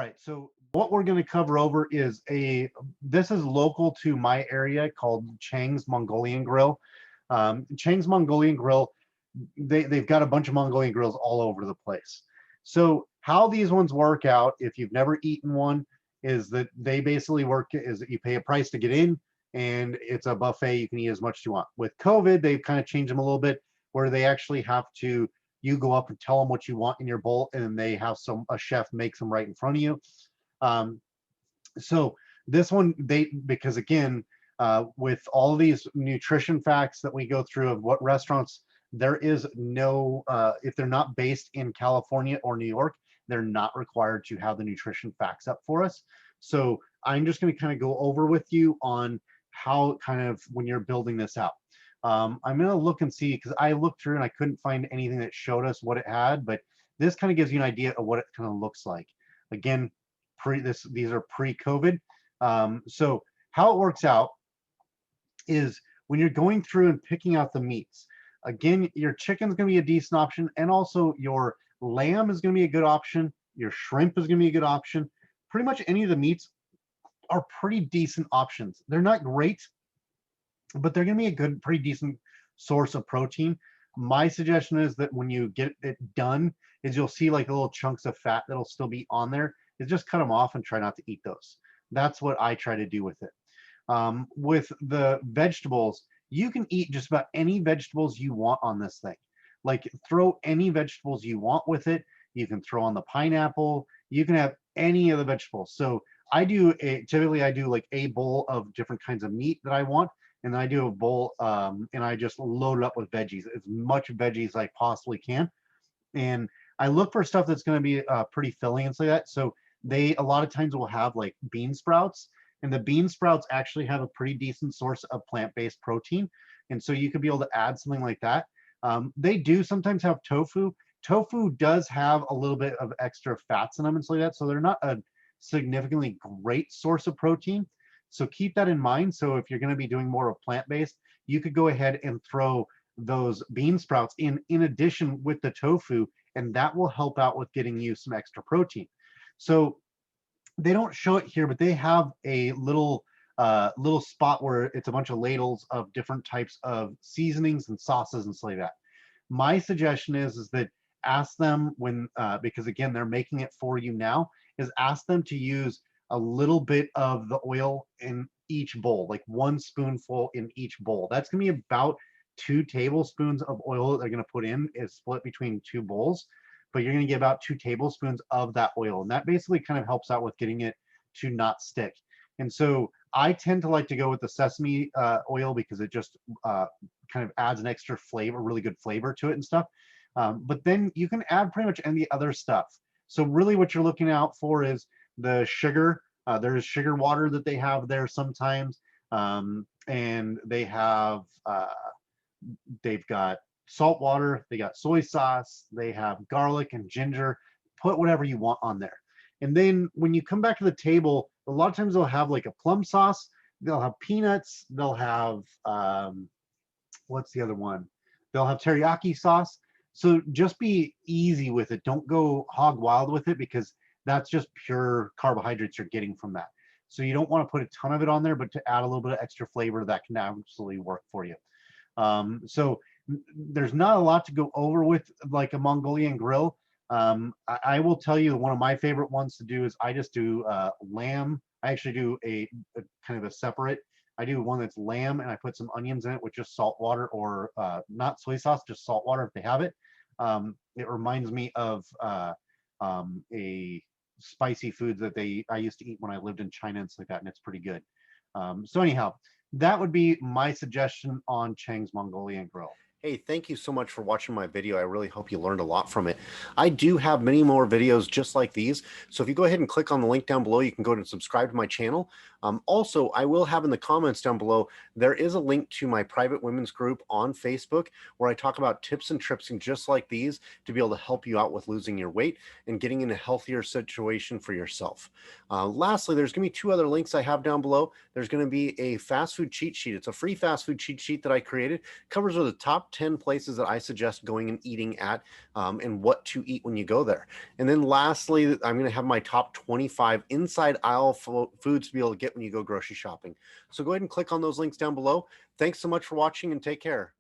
Right. So what we're going to cover over is this is local to my area called Chang's Mongolian Grill. Chang's Mongolian Grill, they've got a bunch of Mongolian grills all over the place. So how these ones work out, if you've never eaten one, is that they basically work is that you pay a price to get in and it's a buffet. You can eat as much as you want. With COVID, they've kind of changed them a little bit where they actually have to you go up and tell them what you want in your bowl, and they have a chef makes them right in front of you. Um, so this one, because again, with all these nutrition facts that we go through of what restaurants, there is no, if they're not based in California or New York, they're not required to have the nutrition facts up for us. So I'm just going to kind of go over with you on how kind of when you're building this out. I'm going to look and see because I looked through and I couldn't find anything that showed us what it had, but this kind of gives you an idea of what it kind of looks like. Again, these are pre-COVID. So how it works out is when you're going through and picking out the meats, again, your chicken's going to be a decent option, and also your lamb is going to be a good option. Your shrimp is going to be a good option. Pretty much any of the meats are pretty decent options. They're not great, but they're going to be a good, pretty decent source of protein. My suggestion is that when you get it done, is you'll see like little chunks of fat that'll still be on there. Is just cut them off and try not to eat those. That's what I try to do with it. With the vegetables, you can eat just about any vegetables you want on this thing. Like throw any vegetables you want with it. You can throw on the pineapple. You can have any of the vegetables. So typically I do like a bowl of different kinds of meat that I want. And then I do a bowl and I just load it up with veggies, as much veggies as I possibly can. And I look for stuff that's going to be pretty filling and stuff like that. So they a lot of times will have like bean sprouts, and the bean sprouts actually have a pretty decent source of plant-based protein. And so you could be able to add something like that. They do sometimes have tofu. Tofu does have a little bit of extra fats in them and stuff like that. So they're not a significantly great source of protein. So keep that in mind. So if you're going to be doing more of plant-based, you could go ahead and throw those bean sprouts in addition with the tofu, and that will help out with getting you some extra protein. So they don't show it here, but they have a little spot where it's a bunch of ladles of different types of seasonings and sauces and stuff like that. My suggestion is that ask them when because again they're making it for you now, is ask them to use a little bit of the oil in each bowl, like 1 spoonful in each bowl. That's going to be about 2 tablespoons of oil that they're going to put in, is split between 2 bowls, but you're going to get about 2 tablespoons of that oil. And that basically kind of helps out with getting it to not stick. And so I tend to like to go with the sesame oil because it just kind of adds an extra flavor, really good flavor to it and stuff. But then you can add pretty much any other stuff. So really what you're looking out for is the sugar. There's sugar water that they have there sometimes. And they've got salt water, they got soy sauce, they have garlic and ginger. Put whatever you want on there. And then when you come back to the table, a lot of times they'll have like a plum sauce, they'll have peanuts, they'll have, what's the other one? They'll have teriyaki sauce. So just be easy with it. Don't go hog wild with it because that's just pure carbohydrates you're getting from that. So you don't want to put a ton of it on there, but to add a little bit of extra flavor, that can absolutely work for you. So there's not a lot to go over with like a Mongolian grill. I will tell you one of my favorite ones to do is I just do lamb. I actually do a kind of a separate. I do one that's lamb and I put some onions in it with just salt water or not soy sauce, just salt water if they have it. It reminds me of a spicy food that I used to eat when I lived in China and stuff like that, and it's pretty good. So anyhow, that would be my suggestion on Chang's Mongolian Grill. Hey, thank you so much for watching my video. I really hope you learned a lot from it. I do have many more videos just like these. So if you go ahead and click on the link down below, you can go and subscribe to my channel. Also, I will have in the comments down below, there is a link to my private women's group on Facebook where I talk about tips and tricks and just like these to be able to help you out with losing your weight and getting in a healthier situation for yourself. Lastly, there's going to be 2 other links I have down below. There's going to be a fast food cheat sheet. It's a free fast food cheat sheet that I created. It covers the top top 10 places that I suggest going and eating at, and what to eat when you go there. And then lastly, I'm going to have my top 25 inside aisle foods to be able to get when you go grocery shopping. So go ahead and click on those links down below. Thanks so much for watching and take care.